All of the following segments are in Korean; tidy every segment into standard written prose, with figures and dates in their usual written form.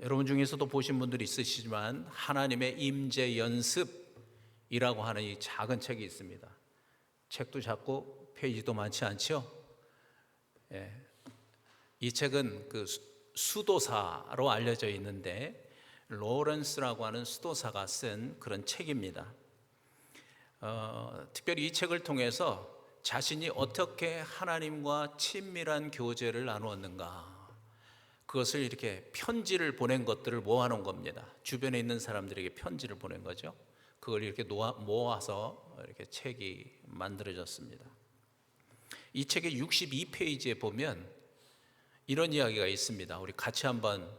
여러분 중에서도 보신 분들이 있으시지만 하나님의 임재 연습이라고 하는 이 작은 책이 있습니다. 책도 작고 페이지도 많지 않죠? 예. 이 책은 그 수도사로 알려져 있는데 로렌스라고 하는 수도사가 쓴 그런 책입니다. 특별히 이 책을 통해서 자신이 어떻게 하나님과 친밀한 교제를 나누었는가, 그것을 이렇게 편지를 보낸 것들을 모아놓은 겁니다. 주변에 있는 사람들에게 편지를 보낸 거죠. 그걸 이렇게 모아서 이렇게 책이 만들어졌습니다. 이 책의 62페이지에 보면 이런 이야기가 있습니다. 우리 같이 한번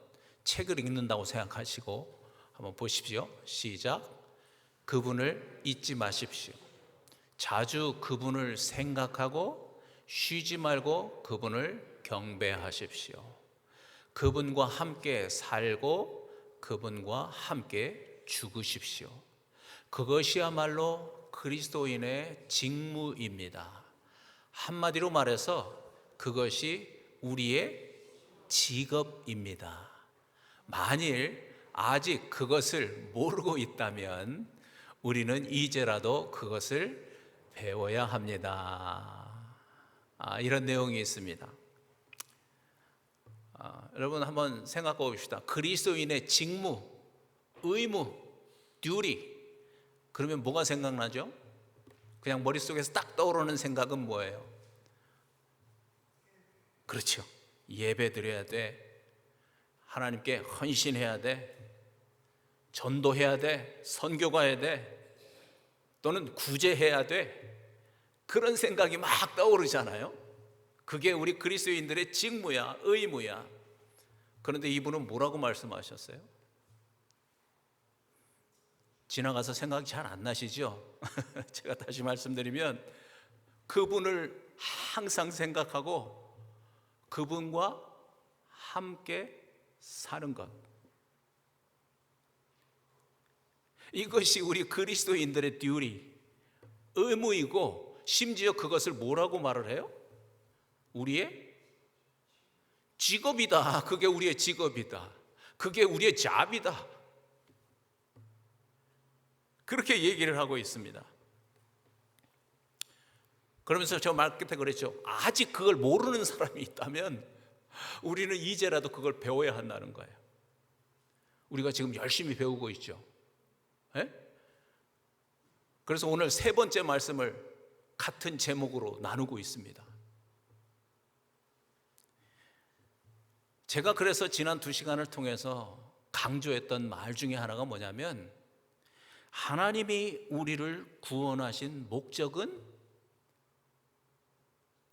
책을 읽는다고 생각하시고 한번 보십시오. 시작. 그분을 잊지 마십시오. 자주 그분을 생각하고 쉬지 말고 그분을 경배하십시오. 그분과 함께 살고 그분과 함께 죽으십시오. 그것이야말로 그리스도인의 직무입니다. 한마디로 말해서 그것이 우리의 직업입니다. 만일 아직 그것을 모르고 있다면 우리는 이제라도 그것을 배워야 합니다. 이런 내용이 있습니다. 여러분 한번 생각해 봅시다. 그리스도인의 직무, 의무, 듀티, 그러면 뭐가 생각나죠? 그냥 머릿속에서 딱 떠오르는 생각은 뭐예요? 그렇죠. 예배 드려야 돼, 하나님께 헌신해야 돼, 전도해야 돼, 선교 가야 돼, 또는 구제해야 돼, 그런 생각이 막 떠오르잖아요. 그게 우리 그리스도인들의 직무야, 의무야. 그런데 이분은 뭐라고 말씀하셨어요? 지나가서 생각이 잘 안 나시죠? 제가 다시 말씀드리면 그분을 항상 생각하고 그분과 함께 사는 것, 이것이 우리 그리스도인들의 듀티, 의무이고, 심지어 그것을 뭐라고 말을 해요? 우리의 직업이다. 그게 우리의 직업이다. 그게 우리의 잡이다. 그렇게 얘기를 하고 있습니다. 그러면서 저 말 끝에 그랬죠. 아직 그걸 모르는 사람이 있다면 우리는 이제라도 그걸 배워야 한다는 거예요. 우리가 지금 열심히 배우고 있죠. 예? 그래서 오늘 세 번째 말씀을 같은 제목으로 나누고 있습니다. 제가 그래서 지난 2시간을 통해서 강조했던 말 중에 하나가 뭐냐면, 하나님이 우리를 구원하신 목적은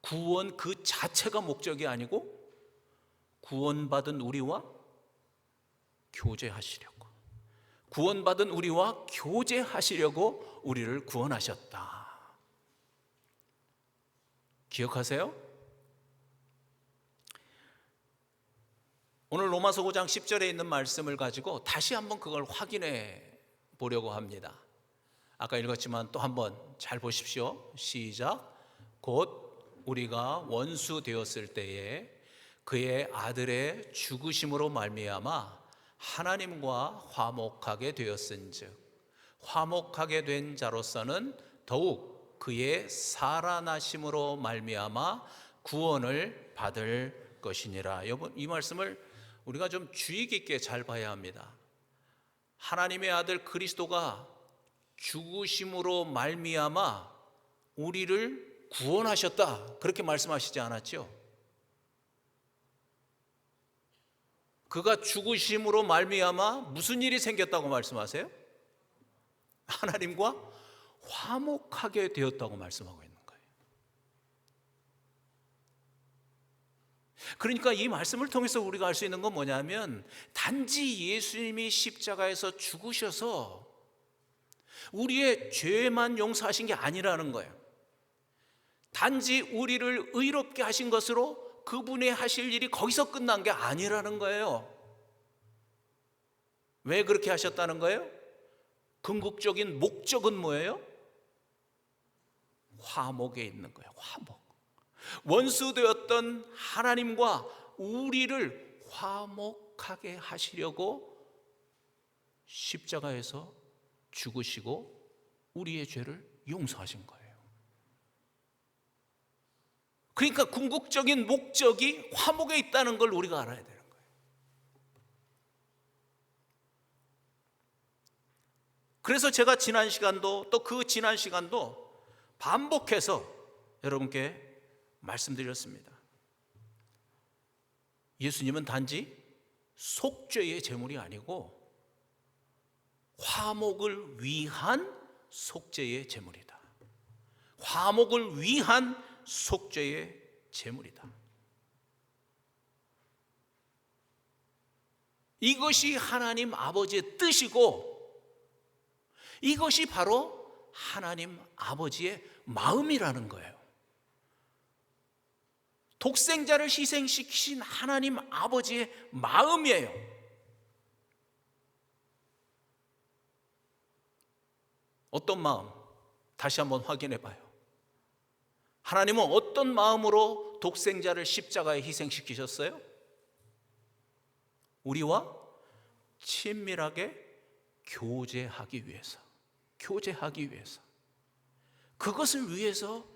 구원 그 자체가 목적이 아니고 구원받은 우리와 교제하시려고, 구원받은 우리와 교제하시려고 우리를 구원하셨다. 기억하세요? 오늘 로마서 5장 10절에 있는 말씀을 가지고 다시 한번 그걸 확인해 보려고 합니다. 아까 읽었지만 또 한번 잘 보십시오. 시작. 곧 우리가 원수 되었을 때에 그의 아들의 죽으심으로 말미암아 하나님과 화목하게 되었은즉 화목하게 된 자로서는 더욱 그의 살아나심으로 말미암아 구원을 받을 것이니라. 여러분, 이 말씀을 우리가 좀 주의 깊게 잘 봐야 합니다. 하나님의 아들 그리스도가 죽으심으로 말미암아 우리를 구원하셨다, 그렇게 말씀하시지 않았죠? 그가 죽으심으로 말미암아 무슨 일이 생겼다고 말씀하세요? 하나님과 화목하게 되었다고 말씀하고 있는 거예요. 그러니까 이 말씀을 통해서 우리가 알 수 있는 건 뭐냐면, 단지 예수님이 십자가에서 죽으셔서 우리의 죄만 용서하신 게 아니라는 거예요. 단지 우리를 의롭게 하신 것으로 그분이 하실 일이 거기서 끝난 게 아니라는 거예요. 왜 그렇게 하셨다는 거예요? 궁극적인 목적은 뭐예요? 화목에 있는 거예요. 화목. 원수 되었던 하나님과 우리를 화목 화목하게 하시려고 십자가에서 죽으시고 우리의 죄를 용서하신 거예요. 그러니까 궁극적인 목적이 화목에 있다는 걸 우리가 알아야 되는 거예요. 그래서 제가 지난 시간도 또 그 지난 시간도 반복해서 여러분께 말씀드렸습니다. 예수님은 단지 속죄의 제물이 아니고 화목을 위한 속죄의 제물이다. 화목을 위한 속죄의 제물이다. 이것이 하나님 아버지의 뜻이고 이것이 바로 하나님 아버지의 마음이라는 거예요. 독생자를 희생시키신 하나님 아버지의 마음이에요. 어떤 마음? 다시 한번 확인해 봐요. 하나님은 어떤 마음으로 독생자를 십자가에 희생시키셨어요? 우리와 친밀하게 교제하기 위해서. 그것을 위해서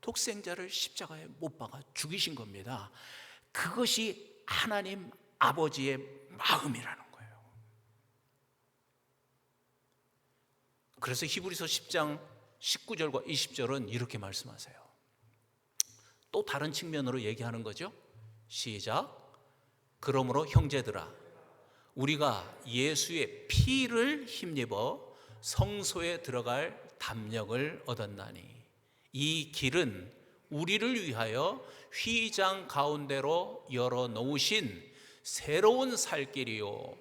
독생자를 십자가에 못 박아 죽이신 겁니다. 그것이 하나님 아버지의 마음이라는 거예요. 그래서 히브리서 10장 19절과 20절은 이렇게 말씀하세요. 또 다른 측면으로 얘기하는 거죠. 시작. 그러므로 형제들아, 우리가 예수의 피를 힘입어 성소에 들어갈 담력을 얻었나니 이 길은 우리를 위하여 휘장 가운데로 열어놓으신 새로운 살 길이요,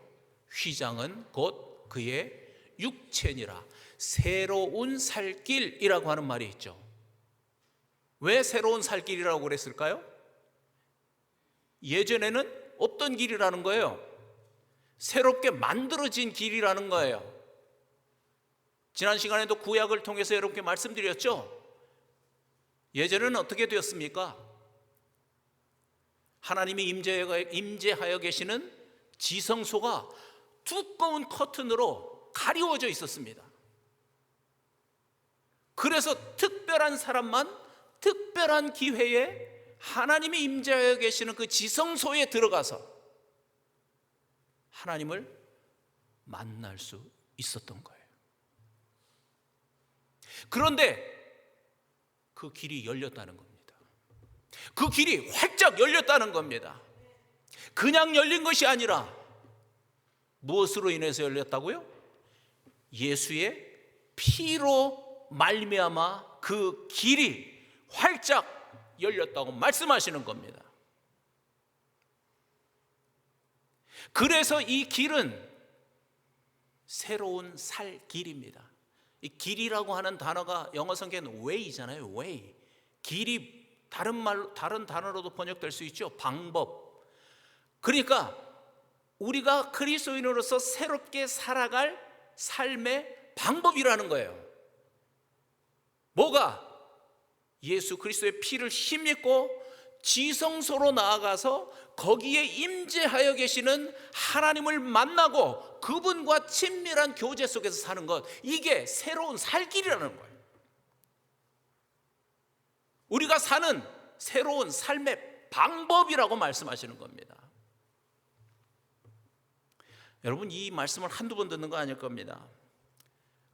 휘장은 곧 그의 육체니라. 새로운 살 길이라고 하는 말이 있죠. 왜 새로운 살 길이라고 그랬을까요? 예전에는 없던 길이라는 거예요. 새롭게 만들어진 길이라는 거예요. 지난 시간에도 구약을 통해서 여러분께 말씀드렸죠. 예전에는 어떻게 되었습니까? 하나님이 임재하여 계시는 지성소가 두꺼운 커튼으로 가리워져 있었습니다. 그래서 특별한 사람만 특별한 기회에 하나님이 임재하여 계시는 그 지성소에 들어가서 하나님을 만날 수 있었던 거예요. 그런데 그 길이 열렸다는 겁니다. 그 길이 활짝 열렸다는 겁니다. 그냥 열린 것이 아니라 무엇으로 인해서 열렸다고요? 예수의 피로 말미암아 그 길이 활짝 열렸다고 말씀하시는 겁니다. 그래서 이 길은 새로운 살 길입니다. 이 길이라고 하는 단어가 영어 성경에는 way잖아요. way. 길이 다른 단어로도 번역될 수 있죠. 방법. 그러니까 우리가 그리스도인으로서 새롭게 살아갈 삶의 방법이라는 거예요. 뭐가? 예수 그리스도의 피를 힘입고 지성소로 나아가서 거기에 임재하여 계시는 하나님을 만나고 그분과 친밀한 교제 속에서 사는 것, 이게 새로운 살 길이라는 거예요. 우리가 사는 새로운 삶의 방법이라고 말씀하시는 겁니다. 여러분, 이 말씀을 한두 번 듣는 거 아닐 겁니다.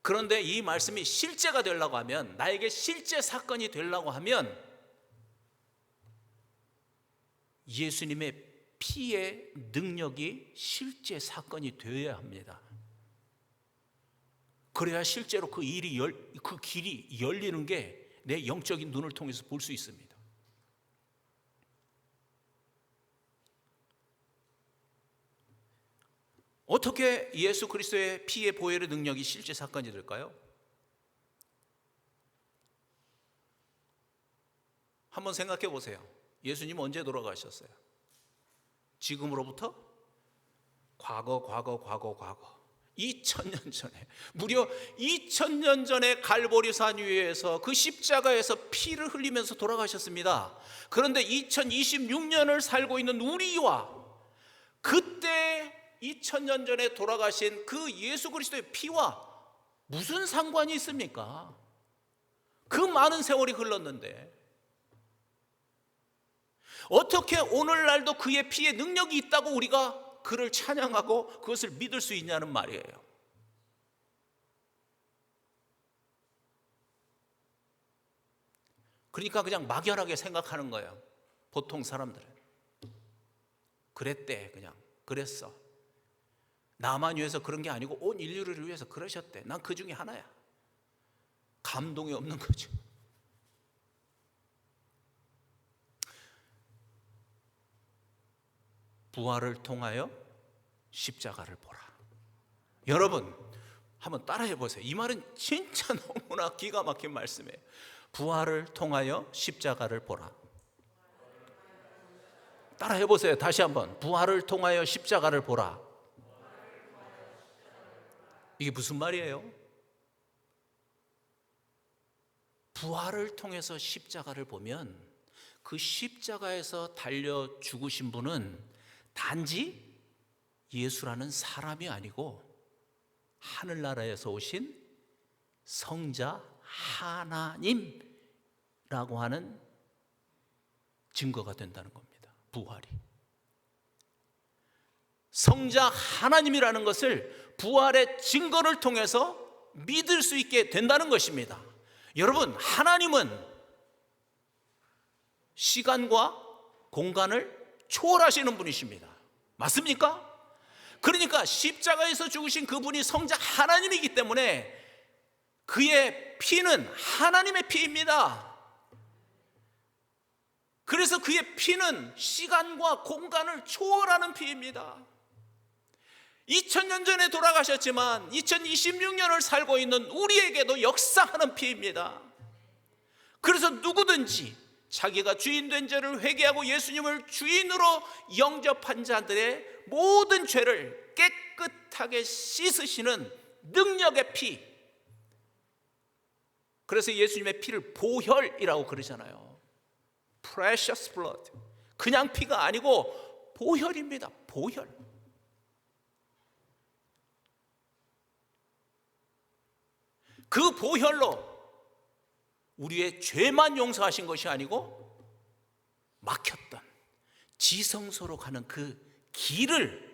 그런데 이 말씀이 실제가 되려고 하면, 나에게 실제 사건이 되려고 하면 예수님의 피의 능력이 실제 사건이 되어야 합니다. 그래야 실제로 그 길이 열리는 게 내 영적인 눈을 통해서 볼 수 있습니다. 어떻게 예수 그리스도의 피의 보혈의 능력이 실제 사건이 될까요? 한번 생각해 보세요. 예수님 언제 돌아가셨어요? 지금으로부터 과거 2000년 전에, 무려 2000년 전에 갈보리산 위에서 그 십자가에서 피를 흘리면서 돌아가셨습니다. 그런데 2026년을 살고 있는 우리와 그때 2000년 전에 돌아가신 그 예수 그리스도의 피와 무슨 상관이 있습니까? 그 많은 세월이 흘렀는데 어떻게 오늘날도 그의 피에 능력이 있다고 우리가 그를 찬양하고 그것을 믿을 수 있냐는 말이에요. 그러니까 그냥 막연하게 생각하는 거예요. 보통 사람들은 그랬대, 그냥 그랬어. 나만 위해서 그런 게 아니고 온 인류를 위해서 그러셨대. 난 그 중에 하나야. 감동이 없는 거죠. 부활을 통하여 십자가를 보라. 여러분 한번 따라해 보세요. 이 말은 진짜 너무나 기가 막힌 말씀이에요. 부활을 통하여 십자가를 보라. 따라해 보세요. 다시 한번. 부활을 통하여 십자가를 보라. 이게 무슨 말이에요? 부활을 통해서 십자가를 보면 그 십자가에서 달려 죽으신 분은 단지 예수라는 사람이 아니고 하늘나라에서 오신 성자 하나님이라고 하는 증거가 된다는 겁니다. 부활이. 성자 하나님이라는 것을 부활의 증거를 통해서 믿을 수 있게 된다는 것입니다. 여러분, 하나님은 시간과 공간을 초월하시는 분이십니다. 맞습니까? 그러니까 십자가에서 죽으신 그분이 성자 하나님이기 때문에 그의 피는 하나님의 피입니다. 그래서 그의 피는 시간과 공간을 초월하는 피입니다. 2000년 전에 돌아가셨지만 2026년을 살고 있는 우리에게도 역사하는 피입니다. 그래서 누구든지 자기가 주인 된 죄를 회개하고 예수님을 주인으로 영접한 자들의 모든 죄를 깨끗하게 씻으시는 능력의 피. 그래서 예수님의 피를 보혈이라고 그러잖아요. Precious blood. 그냥 피가 아니고 보혈입니다. 보혈. 그 보혈로 우리의 죄만 용서하신 것이 아니고 막혔던 지성소로 가는 그 길을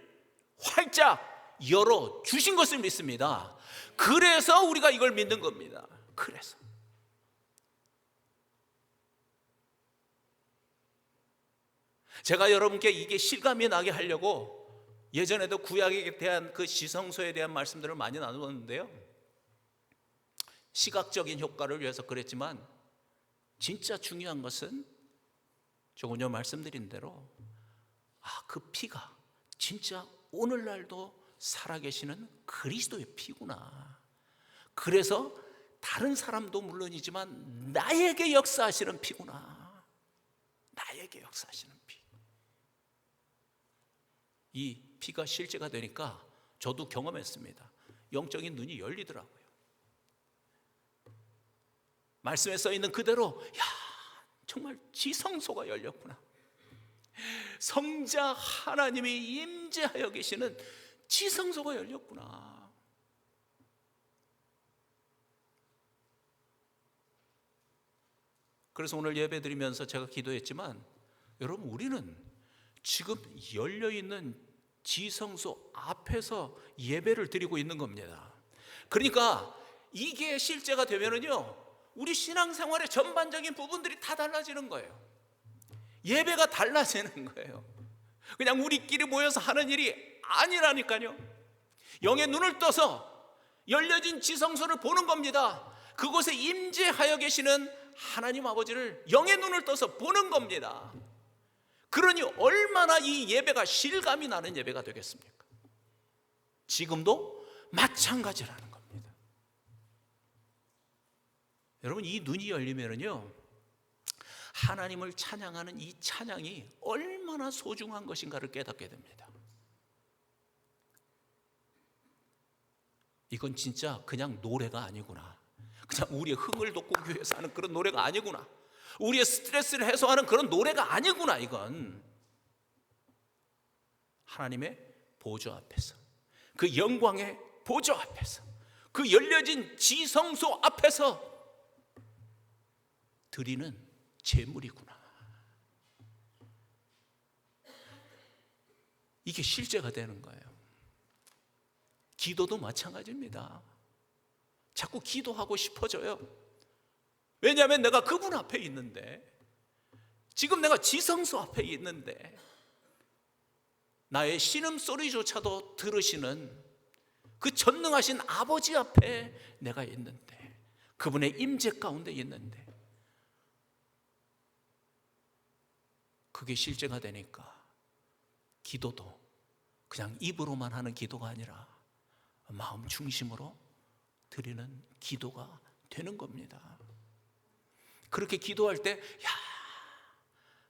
활짝 열어주신 것을 믿습니다. 그래서 우리가 이걸 믿는 겁니다. 그래서 제가 여러분께 이게 실감이 나게 하려고 예전에도 구약에 대한 그 지성소에 대한 말씀들을 많이 나누었는데요, 시각적인 효과를 위해서 그랬지만 진짜 중요한 것은 조금 전에 말씀드린 대로 그 피가 진짜 오늘날도 살아계시는 그리스도의 피구나. 그래서 다른 사람도 물론이지만 나에게 역사하시는 피구나. 나에게 역사하시는 피. 이 피가 실제가 되니까 저도 경험했습니다. 영적인 눈이 열리더라고요. 말씀에 써 있는 그대로 정말 지성소가 열렸구나. 성자 하나님이 임재하여 계시는 지성소가 열렸구나. 그래서 오늘 예배 드리면서 제가 기도했지만 여러분, 우리는 지금 열려있는 지성소 앞에서 예배를 드리고 있는 겁니다. 그러니까 이게 실제가 되면은요, 우리 신앙생활의 전반적인 부분들이 다 달라지는 거예요. 예배가 달라지는 거예요. 그냥 우리끼리 모여서 하는 일이 아니라니까요. 영의 눈을 떠서 열려진 지성소를 보는 겁니다. 그곳에 임재하여 계시는 하나님 아버지를 영의 눈을 떠서 보는 겁니다. 그러니 얼마나 이 예배가 실감이 나는 예배가 되겠습니까? 지금도 마찬가지라는 겁니다. 여러분, 이 눈이 열리면은요, 하나님을 찬양하는 이 찬양이 얼마나 소중한 것인가를 깨닫게 됩니다. 이건 진짜 그냥 노래가 아니구나. 그냥 우리의 흥을 돋구기 위해서 하는 그런 노래가 아니구나. 우리의 스트레스를 해소하는 그런 노래가 아니구나. 이건 하나님의 보좌 앞에서, 그 영광의 보좌 앞에서, 그 열려진 지성소 앞에서 드리는 제물이구나. 이게 실제가 되는 거예요. 기도도 마찬가지입니다. 자꾸 기도하고 싶어져요. 왜냐하면 내가 그분 앞에 있는데, 지금 내가 지성소 앞에 있는데, 나의 신음소리조차도 들으시는 그 전능하신 아버지 앞에 내가 있는데, 그분의 임재 가운데 있는데, 그게 실제가 되니까 기도도 그냥 입으로만 하는 기도가 아니라 마음 중심으로 드리는 기도가 되는 겁니다. 그렇게 기도할 때, 야,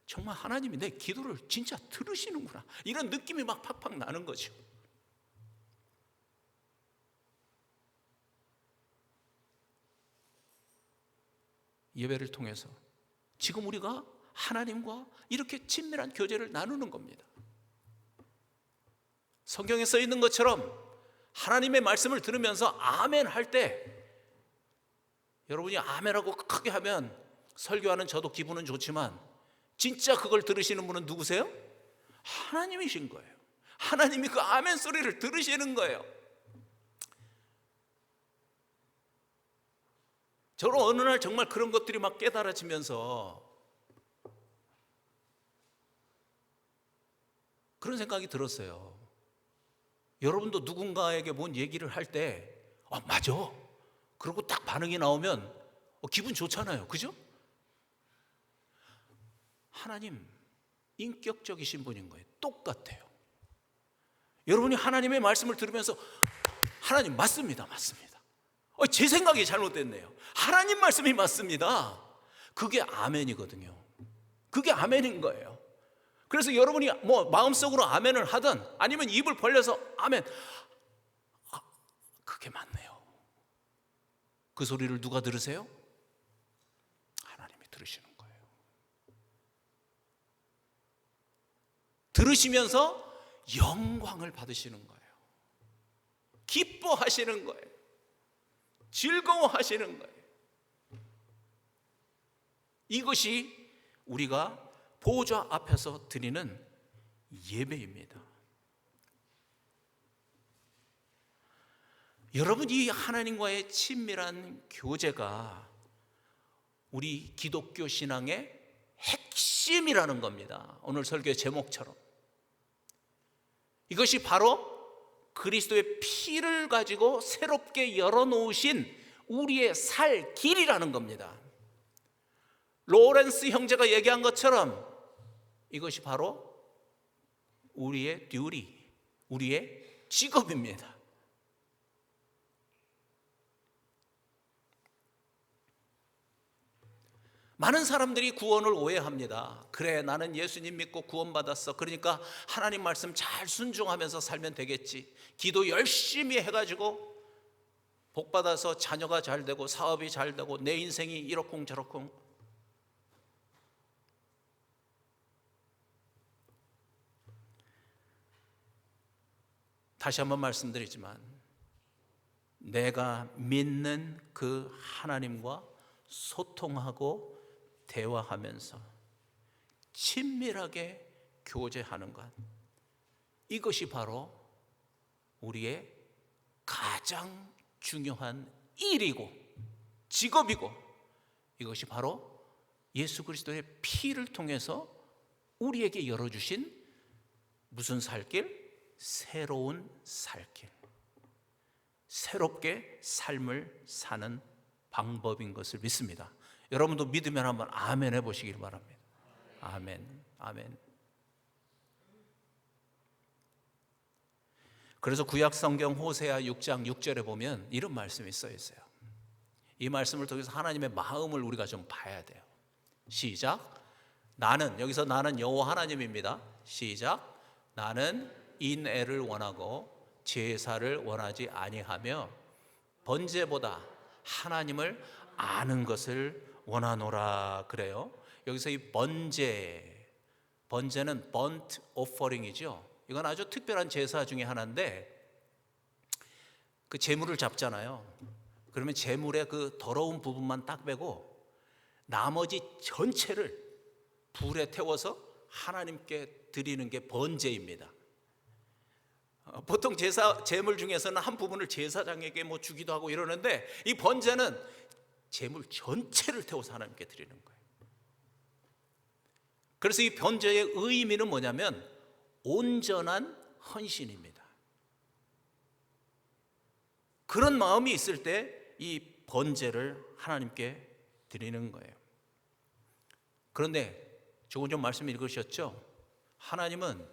정말 하나님이 내 기도를 진짜 들으시는구나, 이런 느낌이 막 팍팍 나는 거죠. 예배를 통해서 지금 우리가 하나님과 이렇게 친밀한 교제를 나누는 겁니다. 성경에 써 있는 것처럼 하나님의 말씀을 들으면서 아멘 할 때, 여러분이 아멘하고 크게 하면 설교하는 저도 기분은 좋지만 진짜 그걸 들으시는 분은 누구세요? 하나님이신 거예요. 하나님이 그 아멘 소리를 들으시는 거예요. 저는 어느 날 정말 그런 것들이 막 깨달아지면서 그런 생각이 들었어요. 여러분도 누군가에게 뭔 얘기를 할 때 맞아, 그러고 딱 반응이 나오면 기분 좋잖아요. 그죠? 하나님 인격적이신 분인 거예요. 똑같아요. 여러분이 하나님의 말씀을 들으면서 하나님 맞습니다, 맞습니다, 제 생각이 잘못됐네요, 하나님 말씀이 맞습니다, 그게 아멘이거든요. 그게 아멘인 거예요. 그래서 여러분이 뭐 마음속으로 아멘을 하든 아니면 입을 벌려서 아멘, 그게 맞네요. 그 소리를 누가 들으세요? 하나님이 들으시는 거예요. 들으시면서 영광을 받으시는 거예요. 기뻐하시는 거예요. 즐거워하시는 거예요. 이것이 우리가 보좌 앞에서 드리는 예배입니다. 여러분, 이 하나님과의 친밀한 교제가 우리 기독교 신앙의 핵심이라는 겁니다. 오늘 설교의 제목처럼. 이것이 바로 그리스도의 피를 가지고 새롭게 열어놓으신 우리의 살 길이라는 겁니다. 로렌스 형제가 얘기한 것처럼 이것이 바로 우리의 듀티, 우리의 직업입니다. 많은 사람들이 구원을 오해합니다. 그래, 나는 예수님 믿고 구원받았어, 그러니까 하나님 말씀 잘 순종하면서 살면 되겠지, 기도 열심히 해가지고 복받아서 자녀가 잘 되고 사업이 잘 되고 내 인생이 이러쿵저러쿵. 다시 한번 말씀드리지만, 내가 믿는 그 하나님과 소통하고 대화하면서 친밀하게 교제하는 것, 이것이 바로 우리의 가장 중요한 일이고 직업이고, 이것이 바로 예수 그리스도의 피를 통해서 우리에게 열어주신 무슨 살길? 새로운 살길, 새롭게 삶을 사는 방법인 것을 믿습니다. 여러분도 믿으면 한번 아멘 해보시길 바랍니다. 아멘, 아멘. 그래서 구약 성경 호세아 6장 6절에 보면 이런 말씀이 써 있어요. 이 말씀을 통해서 하나님의 마음을 우리가 좀 봐야 돼요. 시작. 나는, 여기서 나는 여호와 하나님입니다. 시작. 나는 인애를 원하고 제사를 원하지 아니하며 번제보다 하나님을 아는 것을 원하노라 그래요. 여기서 이 번제는 burnt offering이죠. 이건 아주 특별한 제사 중에 하나인데, 그 제물을 잡잖아요. 그러면 제물의 그 더러운 부분만 딱 빼고 나머지 전체를 불에 태워서 하나님께 드리는 게 번제입니다. 보통 제물 중에서는 한 부분을 제사장에게 뭐 주기도 하고 이러는데, 이 번제는 제물 전체를 태워서 하나님께 드리는 거예요. 그래서 이 번제의 의미는 뭐냐면 온전한 헌신입니다. 그런 마음이 있을 때 이 번제를 하나님께 드리는 거예요. 그런데 조금 전 말씀 읽으셨죠? 하나님은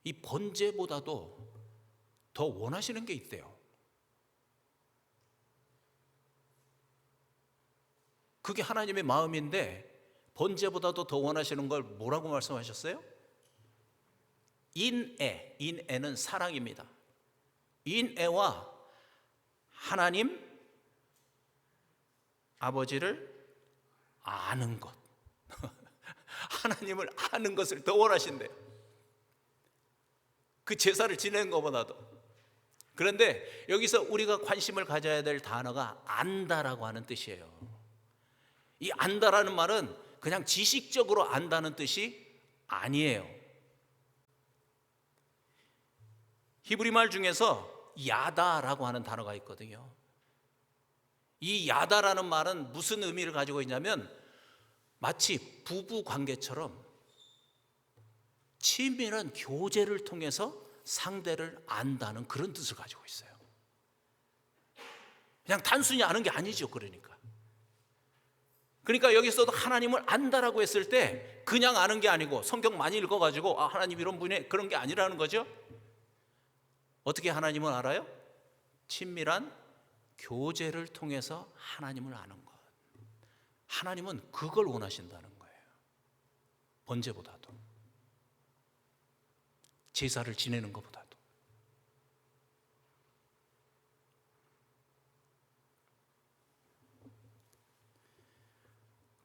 이 번제보다도 더 원하시는 게 있대요. 그게 하나님의 마음인데, 번제보다도 더 원하시는 걸 뭐라고 말씀하셨어요? 인애는 사랑입니다. 인애와 하나님 아버지를 아는 것. 하나님을 아는 것을 더 원하신대요. 그 제사를 지내는 것보다도. 그런데 여기서 우리가 관심을 가져야 될 단어가 안다라고 하는 뜻이에요. 이 안다라는 말은 그냥 지식적으로 안다는 뜻이 아니에요. 히브리 말 중에서 야다라고 하는 단어가 있거든요. 이 야다라는 말은 무슨 의미를 가지고 있냐면, 마치 부부 관계처럼 친밀한 교제를 통해서 상대를 안다는 그런 뜻을 가지고 있어요. 그냥 단순히 아는 게 아니죠. 그러니까 여기서도 하나님을 안다라고 했을 때 그냥 아는 게 아니고, 성경 많이 읽어가지고 하나님 이런 분이, 그런 게 아니라는 거죠. 어떻게 하나님을 알아요? 친밀한 교제를 통해서 하나님을 아는 것. 하나님은 그걸 원하신다는 거예요. 번제보다도, 제사를 지내는 것보다도.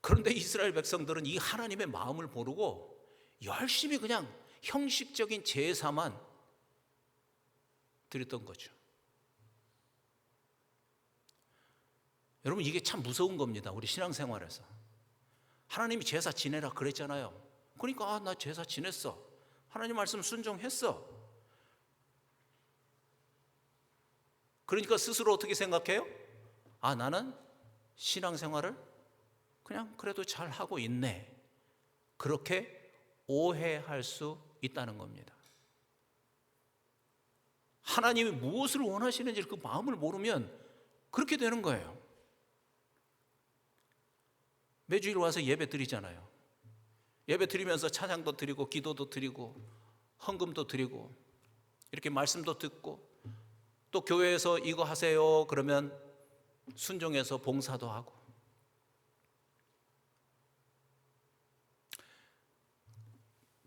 그런데 이스라엘 백성들은 이 하나님의 마음을 모르고 열심히 그냥 형식적인 제사만 드렸던 거죠. 여러분, 이게 참 무서운 겁니다. 우리 신앙생활에서 하나님이 제사 지내라 그랬잖아요. 그러니까 나 제사 지냈어, 하나님 말씀 순종했어. 그러니까 스스로 어떻게 생각해요? 나는 신앙생활을 그냥 그래도 잘 하고 있네. 그렇게 오해할 수 있다는 겁니다. 하나님이 무엇을 원하시는지 그 마음을 모르면 그렇게 되는 거예요. 매주일 와서 예배 드리잖아요. 예배 드리면서 찬양도 드리고 기도도 드리고 헌금도 드리고 이렇게 말씀도 듣고, 또 교회에서 이거 하세요 그러면 순종해서 봉사도 하고.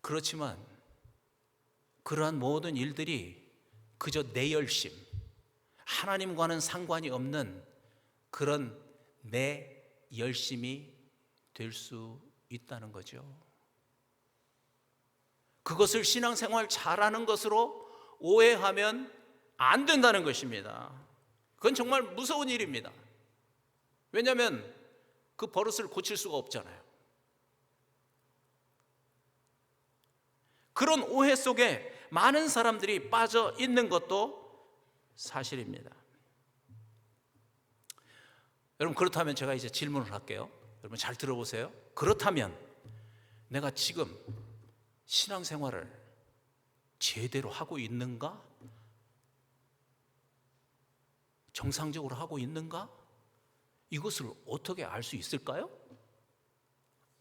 그렇지만 그러한 모든 일들이 그저 내 열심, 하나님과는 상관이 없는 그런 내 열심이 될 수 있다는 거죠. 그것을 신앙생활 잘하는 것으로 오해하면 안 된다는 것입니다. 그건 정말 무서운 일입니다. 왜냐하면 그 버릇을 고칠 수가 없잖아요. 그런 오해 속에 많은 사람들이 빠져 있는 것도 사실입니다. 여러분, 그렇다면 제가 이제 질문을 할게요. 여러분 잘 들어보세요. 그렇다면 내가 지금 신앙생활을 제대로 하고 있는가? 정상적으로 하고 있는가? 이것을 어떻게 알 수 있을까요?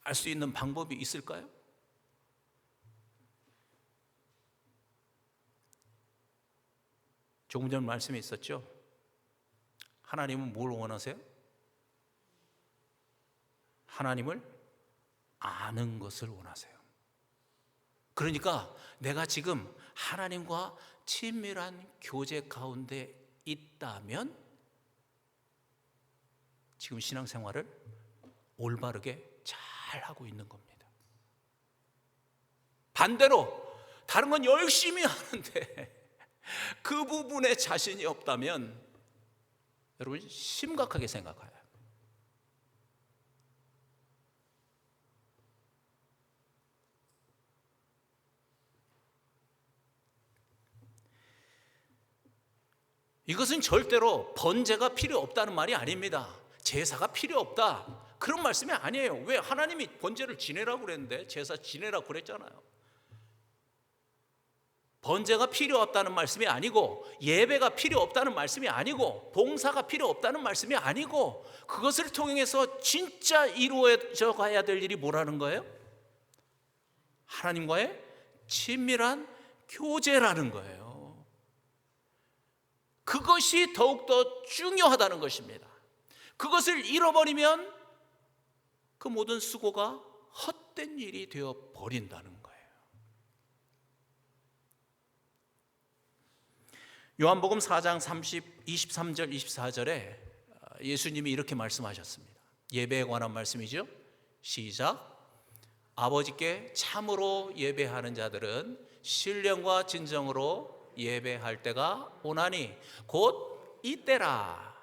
알 수 있는 방법이 있을까요? 조금 전 말씀에 있었죠. 하나님은 뭘 원하세요? 하나님을 아는 것을 원하세요. 그러니까 내가 지금 하나님과 친밀한 교제 가운데 있다면 지금 신앙생활을 올바르게 잘 하고 있는 겁니다. 반대로 다른 건 열심히 하는데 그 부분에 자신이 없다면 여러분 심각하게 생각해요. 이것은 절대로 번제가 필요 없다는 말이 아닙니다. 제사가 필요 없다, 그런 말씀이 아니에요. 왜? 하나님이 번제를 지내라고 그랬는데, 제사 지내라고 그랬잖아요. 번제가 필요 없다는 말씀이 아니고, 예배가 필요 없다는 말씀이 아니고, 봉사가 필요 없다는 말씀이 아니고, 그것을 통해서 진짜 이루어져 가야 될 일이 뭐라는 거예요? 하나님과의 친밀한 교제라는 거예요. 그것이 더욱더 중요하다는 것입니다. 그것을 잃어버리면 그 모든 수고가 헛된 일이 되어 버린다는 거예요. 요한복음 4장 23절 24절에 예수님이 이렇게 말씀하셨습니다. 예배에 관한 말씀이죠. 시작. 아버지께 참으로 예배하는 자들은 신령과 진정으로 예배할 때가 오나니 곧 이때라.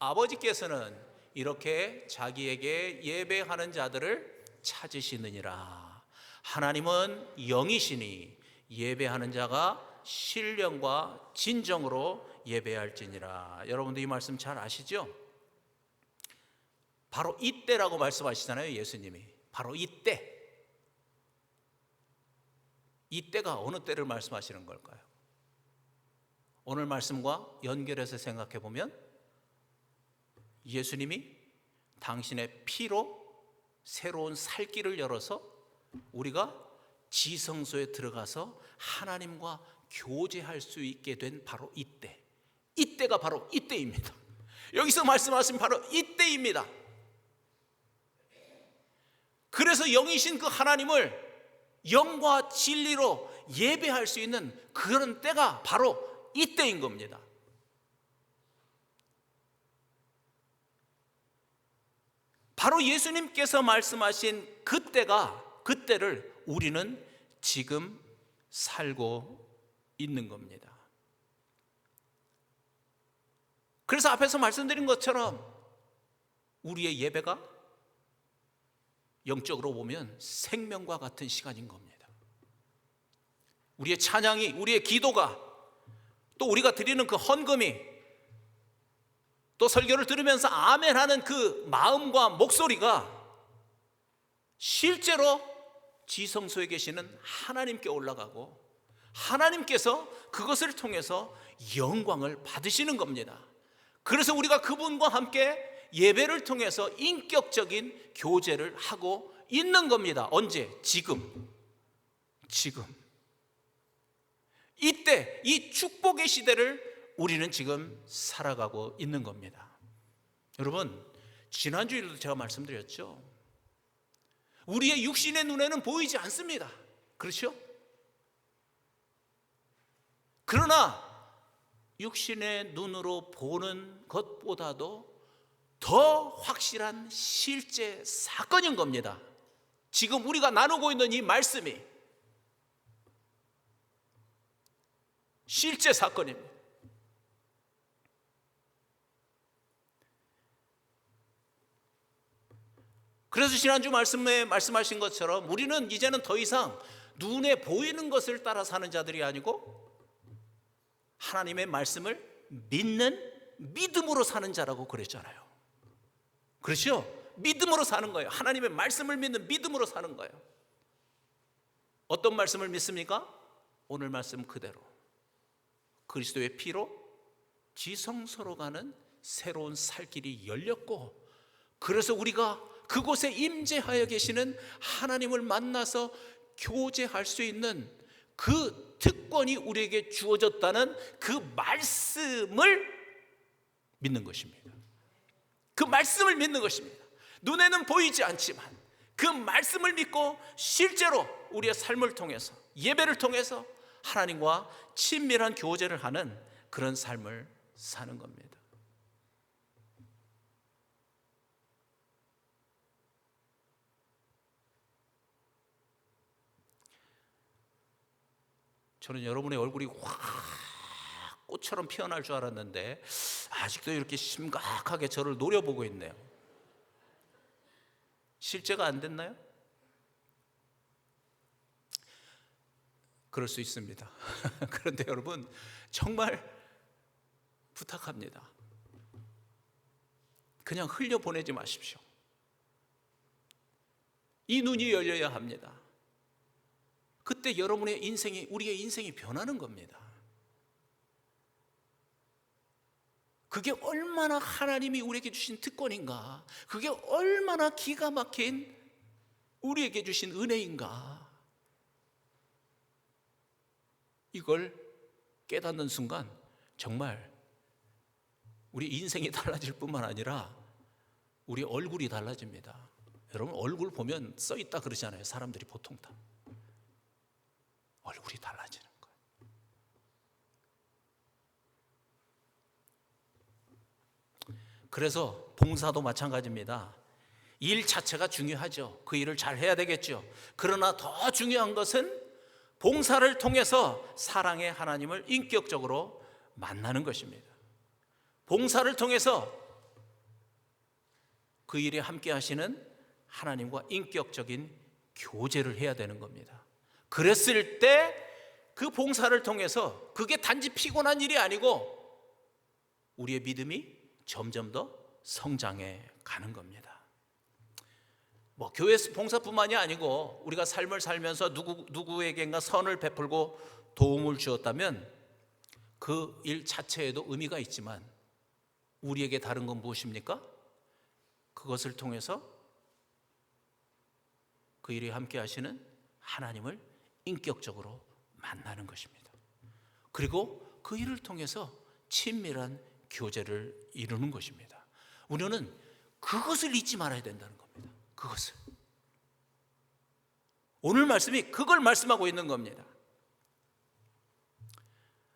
아버지께서는 이렇게 자기에게 예배하는 자들을 찾으시느니라. 하나님은 영이시니 예배하는 자가 신령과 진정으로 예배할지니라. 여러분들 이 말씀 잘 아시죠? 바로 이때라고 말씀하시잖아요, 예수님이. 바로 이때. 이때가 어느 때를 말씀하시는 걸까요? 오늘 말씀과 연결해서 생각해 보면 예수님이 당신의 피로 새로운 살 길을 열어서 우리가 지성소에 들어가서 하나님과 교제할 수 있게 된 바로 이때. 이때가 바로 이때입니다. 여기서 말씀하신 바로 이때입니다. 그래서 영이신 그 하나님을 영과 진리로 예배할 수 있는 그런 때가 바로 이때인 겁니다. 바로 예수님께서 말씀하신 그때를 우리는 지금 살고 있는 겁니다. 그래서 앞에서 말씀드린 것처럼 우리의 예배가 영적으로 보면 생명과 같은 시간인 겁니다. 우리의 찬양이, 우리의 기도가, 또 우리가 드리는 그 헌금이, 또 설교를 들으면서 아멘 하는 그 마음과 목소리가 실제로 지성소에 계시는 하나님께 올라가고 하나님께서 그것을 통해서 영광을 받으시는 겁니다. 그래서 우리가 그분과 함께 예배를 통해서 인격적인 교제를 하고 있는 겁니다. 언제? 지금. 이때, 이 축복의 시대를 우리는 지금 살아가고 있는 겁니다. 여러분, 지난주에도 제가 말씀드렸죠. 우리의 육신의 눈에는 보이지 않습니다. 그렇죠? 그러나 육신의 눈으로 보는 것보다도 더 확실한 실제 사건인 겁니다. 지금 우리가 나누고 있는 이 말씀이 실제 사건입니다. 그래서 지난주 말씀에 말씀하신 것처럼 우리는 이제는 더 이상 눈에 보이는 것을 따라 사는 자들이 아니고 하나님의 말씀을 믿는 믿음으로 사는 자라고 그랬잖아요. 그렇죠? 믿음으로 사는 거예요. 하나님의 말씀을 믿는 믿음으로 사는 거예요. 어떤 말씀을 믿습니까? 오늘 말씀 그대로 그리스도의 피로 지성소로 가는 새로운 살 길이 열렸고, 그래서 우리가 그곳에 임재하여 계시는 하나님을 만나서 교제할 수 있는 그 특권이 우리에게 주어졌다는 그 말씀을 믿는 것입니다. 그 말씀을 믿는 것입니다. 눈에는 보이지 않지만 그 말씀을 믿고 실제로 우리의 삶을 통해서, 예배를 통해서 하나님과 친밀한 교제를 하는 그런 삶을 사는 겁니다. 저는 여러분의 얼굴이 확 꽃처럼 피어날 줄 알았는데 아직도 이렇게 심각하게 저를 노려보고 있네요. 실제가 안 됐나요? 그럴 수 있습니다. 그런데 여러분, 정말 부탁합니다. 그냥 흘려보내지 마십시오. 이 눈이 열려야 합니다. 그때 여러분의 인생이, 우리의 인생이 변하는 겁니다. 그게 얼마나 하나님이 우리에게 주신 특권인가, 그게 얼마나 기가 막힌 우리에게 주신 은혜인가, 이걸 깨닫는 순간 정말 우리 인생이 달라질 뿐만 아니라 우리 얼굴이 달라집니다. 여러분, 얼굴 보면 써있다 그러잖아요. 사람들이 보통 다 얼굴이 달라지는 거예요. 그래서 봉사도 마찬가지입니다. 일 자체가 중요하죠. 그 일을 잘 해야 되겠죠. 그러나 더 중요한 것은 봉사를 통해서 사랑의 하나님을 인격적으로 만나는 것입니다. 봉사를 통해서 그 일에 함께 하시는 하나님과 인격적인 교제를 해야 되는 겁니다. 그랬을 때 그 봉사를 통해서 그게 단지 피곤한 일이 아니고 우리의 믿음이 점점 더 성장해 가는 겁니다. 교회 봉사뿐만이 아니고 우리가 삶을 살면서 누구에겐가 선을 베풀고 도움을 주었다면 그 일 자체에도 의미가 있지만 우리에게 다른 건 무엇입니까? 그것을 통해서 그 일에 함께 하시는 하나님을 인격적으로 만나는 것입니다. 그리고 그 일을 통해서 친밀한 교제를 이루는 것입니다. 우리는 그것을 잊지 말아야 된다는 겁니다. 그것을. 오늘 말씀이 그걸 말씀하고 있는 겁니다.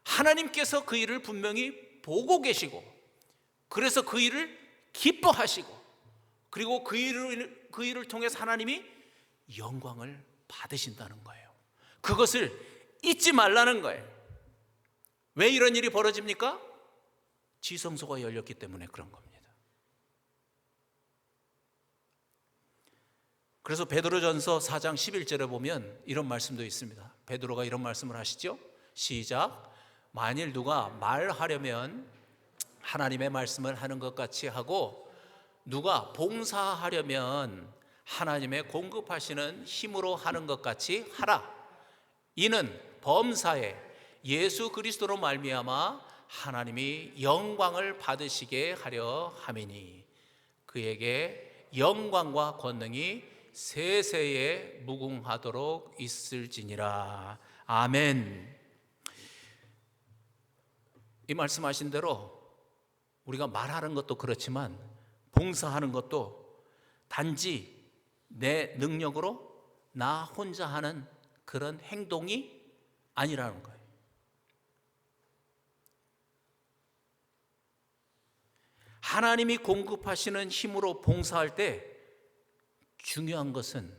하나님께서 그 일을 분명히 보고 계시고, 그래서 그 일을 기뻐하시고, 그리고 그 일을 통해서 하나님이 영광을 받으신다는 거예요. 그것을 잊지 말라는 거예요. 왜 이런 일이 벌어집니까? 지성소가 열렸기 때문에 그런 겁니다. 그래서 베드로전서 4장 11절에 보면 이런 말씀도 있습니다. 베드로가 이런 말씀을 하시죠. 시작. 만일 누가 말하려면 하나님의 말씀을 하는 것 같이 하고, 누가 봉사하려면 하나님의 공급하시는 힘으로 하는 것 같이 하라. 이는 범사에 예수 그리스도로 말미암아 하나님이 영광을 받으시게 하려 함이니 그에게 영광과 권능이 세세에 무궁하도록 있을지니라. 아멘. 이 말씀하신 대로 우리가 말하는 것도 그렇지만 봉사하는 것도 단지 내 능력으로 나 혼자 하는 그런 행동이 아니라는 거예요. 하나님이 공급하시는 힘으로 봉사할 때 중요한 것은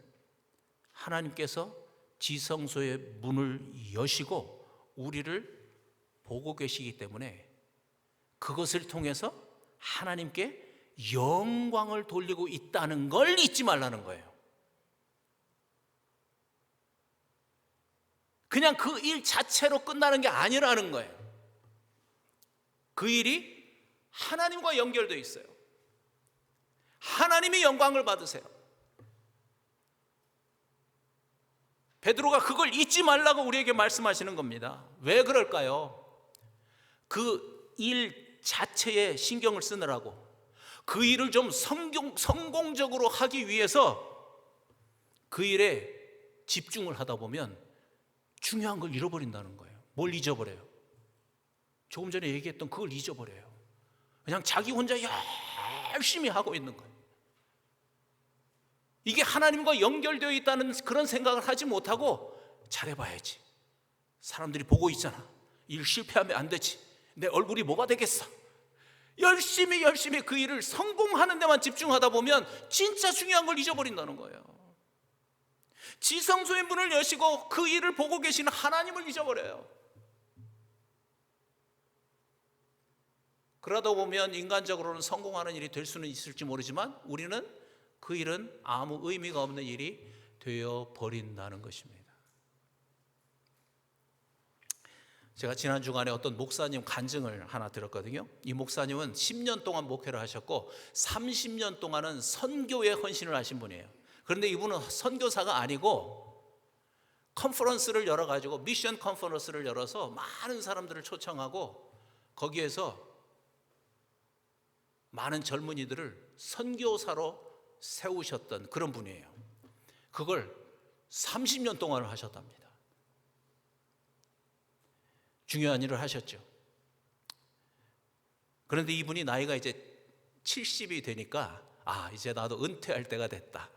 하나님께서 지성소의 문을 여시고 우리를 보고 계시기 때문에 그것을 통해서 하나님께 영광을 돌리고 있다는 걸 잊지 말라는 거예요. 그냥 그 일 자체로 끝나는 게 아니라는 거예요. 그 일이 하나님과 연결되어 있어요. 하나님이 영광을 받으세요. 베드로가 그걸 잊지 말라고 우리에게 말씀하시는 겁니다. 왜 그럴까요? 그 일 자체에 신경을 쓰느라고, 그 일을 좀 성공적으로 하기 위해서 그 일에 집중을 하다 보면 중요한 걸 잃어버린다는 거예요. 뭘 잊어버려요? 조금 전에 얘기했던 그걸 잊어버려요. 그냥 자기 혼자 열심히 하고 있는 거예요. 이게 하나님과 연결되어 있다는 그런 생각을 하지 못하고 잘해봐야지, 사람들이 보고 있잖아, 일 실패하면 안 되지, 내 얼굴이 뭐가 되겠어, 열심히 그 일을 성공하는 데만 집중하다 보면 진짜 중요한 걸 잊어버린다는 거예요. 지성소의 문을 여시고 그 일을 보고 계시는 하나님을 잊어버려요. 그러다 보면 인간적으로는 성공하는 일이 될 수는 있을지 모르지만 우리는 그 일은 아무 의미가 없는 일이 되어 버린다는 것입니다. 제가 지난 주간에 어떤 목사님 간증을 하나 들었거든요. 이 목사님은 10년 동안 목회를 하셨고 30년 동안은 선교에 헌신을 하신 분이에요. 그런데 이분은 선교사가 아니고 컨퍼런스를 열어가지고 미션 컨퍼런스를 열어서 많은 사람들을 초청하고 거기에서 많은 젊은이들을 선교사로 세우셨던 그런 분이에요. 그걸 30년 동안을 하셨답니다. 중요한 일을 하셨죠. 그런데 이분이 나이가 이제 70이 되니까 이제 나도 은퇴할 때가 됐다.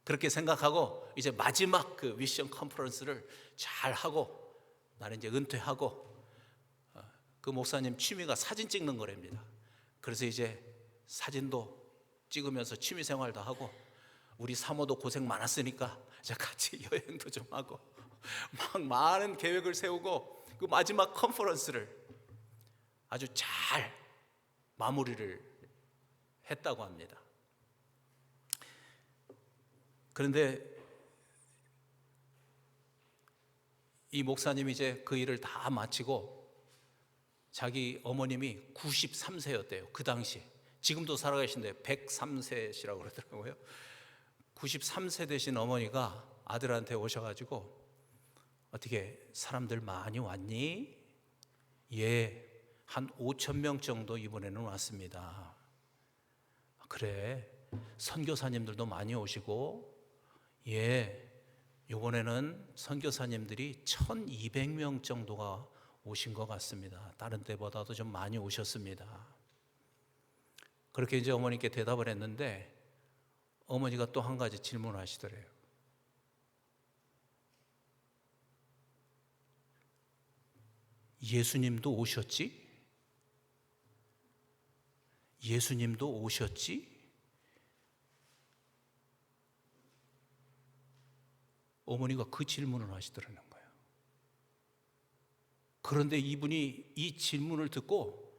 그렇게 생각하고 이제 마지막 그 미션 컨퍼런스를 잘 하고 나는 이제 은퇴하고 그 목사님 취미가 사진 찍는 거랍니다. 그래서 이제 사진도 찍으면서 취미 생활도 하고 우리 사모도 고생 많았으니까 이제 같이 여행도 좀 하고 막 많은 계획을 세우고 그 마지막 컨퍼런스를 아주 잘 마무리를 했다고 합니다. 그런데 이 목사님이 이제 그 일을 다 마치고 자기 어머님이 93세였대요. 그 당시에. 지금도 살아계신데 103세시라고 그러더라고요. 93세 되신 어머니가 아들한테 오셔가지고 어떻게 사람들 많이 왔니? 예, 한 5,000명 정도 이번에는 왔습니다. 그래, 선교사님들도 많이 오시고 예, 이번에는 선교사님들이 1,200명 정도가 오신 것 같습니다. 다른 때보다도 좀 많이 오셨습니다. 그렇게 이제 어머니께 대답을 했는데 어머니가 또 한 가지 질문을 하시더래요. 예수님도 오셨지? 예수님도 오셨지? 어머니가 그 질문을 하시더라는 거예요. 그런데 이분이 이 질문을 듣고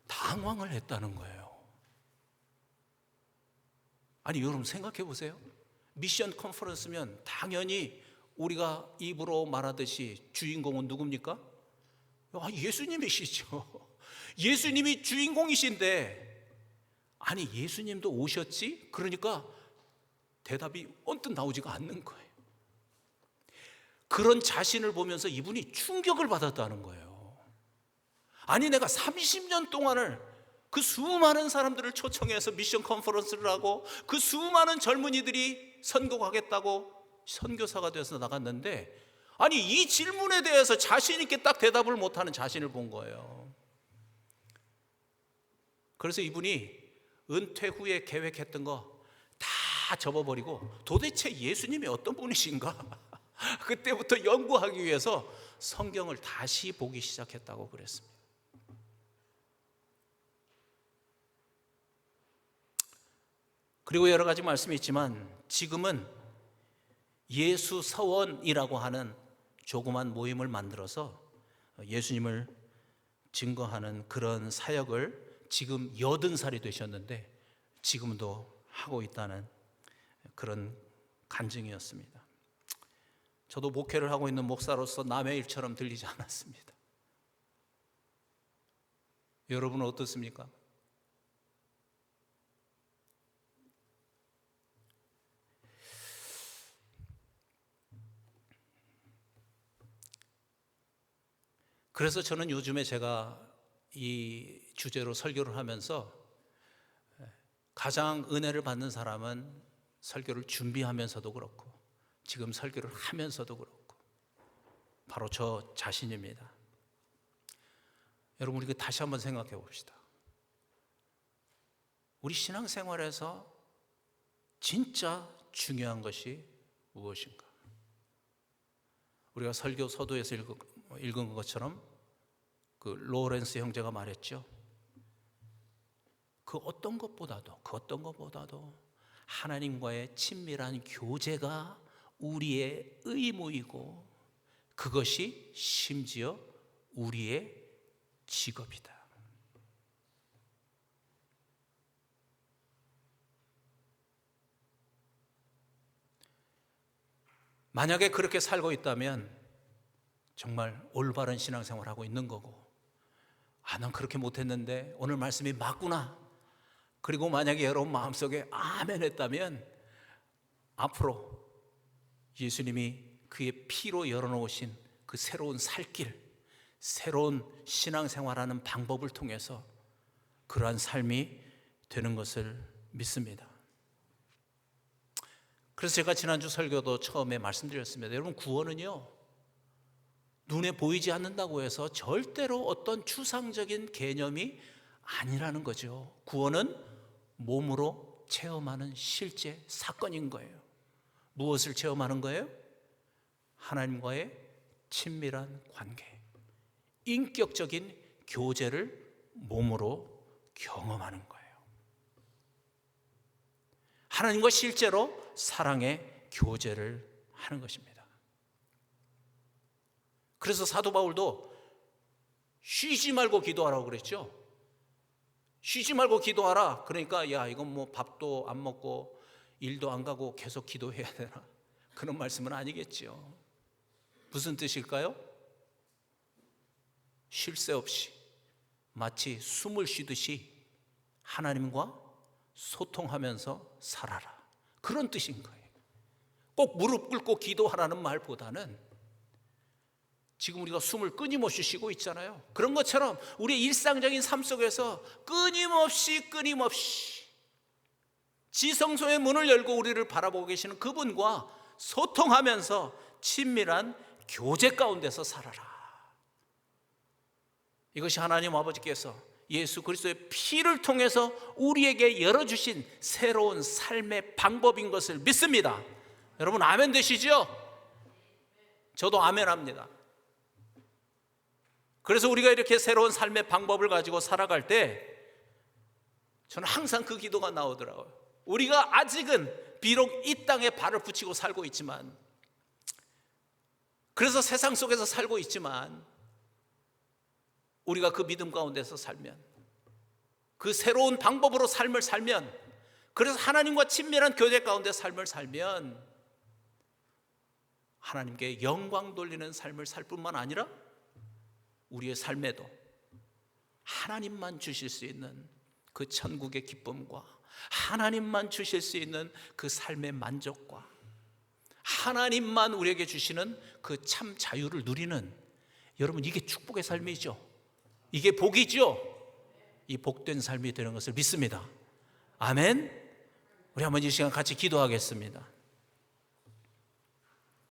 당황을 했다는 거예요. 아니 여러분 생각해 보세요. 미션 컨퍼런스면 당연히 우리가 입으로 말하듯이 주인공은 누굽니까? 예수님이시죠. 예수님이 주인공이신데 아니 예수님도 오셨지? 그러니까 대답이 언뜻 나오지가 않는 거예요. 그런 자신을 보면서 이분이 충격을 받았다는 거예요. 아니 내가 30년 동안을 그 수많은 사람들을 초청해서 미션 컨퍼런스를 하고 그 수많은 젊은이들이 선교하겠다고 선교사가 돼서 나갔는데 아니 이 질문에 대해서 자신 있게 딱 대답을 못하는 자신을 본 거예요. 그래서 이분이 은퇴 후에 계획했던 거 다 접어버리고 도대체 예수님이 어떤 분이신가 그때부터 연구하기 위해서 성경을 다시 보기 시작했다고 그랬습니다. 그리고 여러 가지 말씀이 있지만 지금은 예수 서원이라고 하는 조그만 모임을 만들어서 예수님을 증거하는 그런 사역을 지금 80살이 되셨는데 지금도 하고 있다는 그런 간증이었습니다. 저도 목회를 하고 있는 목사로서 남의 일처럼 들리지 않았습니다. 여러분은 어떻습니까? 그래서 저는 요즘에 제가 이 주제로 설교를 하면서 가장 은혜를 받는 사람은 설교를 준비하면서도 그렇고 지금 설교를 하면서도 그렇고 바로 저 자신입니다. 여러분 우리 다시 한번 생각해 봅시다. 우리 신앙생활에서 진짜 중요한 것이 무엇인가? 우리가 설교 서두에서 읽은 것처럼 그 로렌스 형제가 말했죠. 그 어떤 것보다도 하나님과의 친밀한 교제가 우리의 의무이고 그것이 심지어 우리의 직업이다. 만약에 그렇게 살고 있다면 정말 올바른 신앙생활을 하고 있는 거고, 난 그렇게 못했는데 오늘 말씀이 맞구나. 그리고 만약에 여러분 마음속에 아멘 했다면 앞으로 예수님이 그의 피로 열어놓으신 그 새로운 살길, 새로운 신앙생활하는 방법을 통해서 그러한 삶이 되는 것을 믿습니다. 그래서 제가 지난주 설교도 처음에 말씀드렸습니다. 여러분, 구원은요, 눈에 보이지 않는다고 해서 절대로 어떤 추상적인 개념이 아니라는 거죠. 구원은 몸으로 체험하는 실제 사건인 거예요. 무엇을 체험하는 거예요? 하나님과의 친밀한 관계, 인격적인 교제를 몸으로 경험하는 거예요. 하나님과 실제로 사랑의 교제를 하는 것입니다. 그래서 사도 바울도 쉬지 말고 기도하라고 그랬죠. 쉬지 말고 기도하라. 그러니까 이건 뭐 밥도 안 먹고 일도 안 가고 계속 기도해야 되나? 그런 말씀은 아니겠죠. 무슨 뜻일까요? 쉴 새 없이 마치 숨을 쉬듯이 하나님과 소통하면서 살아라. 그런 뜻인 거예요. 꼭 무릎 꿇고 기도하라는 말보다는 지금 우리가 숨을 끊임없이 쉬고 있잖아요. 그런 것처럼 우리의 일상적인 삶 속에서 끊임없이 지성소의 문을 열고 우리를 바라보고 계시는 그분과 소통하면서 친밀한 교제 가운데서 살아라. 이것이 하나님 아버지께서 예수 그리스도의 피를 통해서 우리에게 열어주신 새로운 삶의 방법인 것을 믿습니다. 여러분 아멘 되시죠? 저도 아멘 합니다. 그래서 우리가 이렇게 새로운 삶의 방법을 가지고 살아갈 때 저는 항상 그 기도가 나오더라고요. 우리가 아직은 비록 이 땅에 발을 붙이고 살고 있지만, 그래서 세상 속에서 살고 있지만, 우리가 그 믿음 가운데서 살면, 그 새로운 방법으로 삶을 살면, 그래서 하나님과 친밀한 교제 가운데 삶을 살면 하나님께 영광 돌리는 삶을 살 뿐만 아니라 우리의 삶에도 하나님만 주실 수 있는 그 천국의 기쁨과 하나님만 주실 수 있는 그 삶의 만족과 하나님만 우리에게 주시는 그 참 자유를 누리는, 여러분 이게 축복의 삶이죠. 이게 복이죠. 이 복된 삶이 되는 것을 믿습니다. 아멘. 우리 한번 이 시간 같이 기도하겠습니다.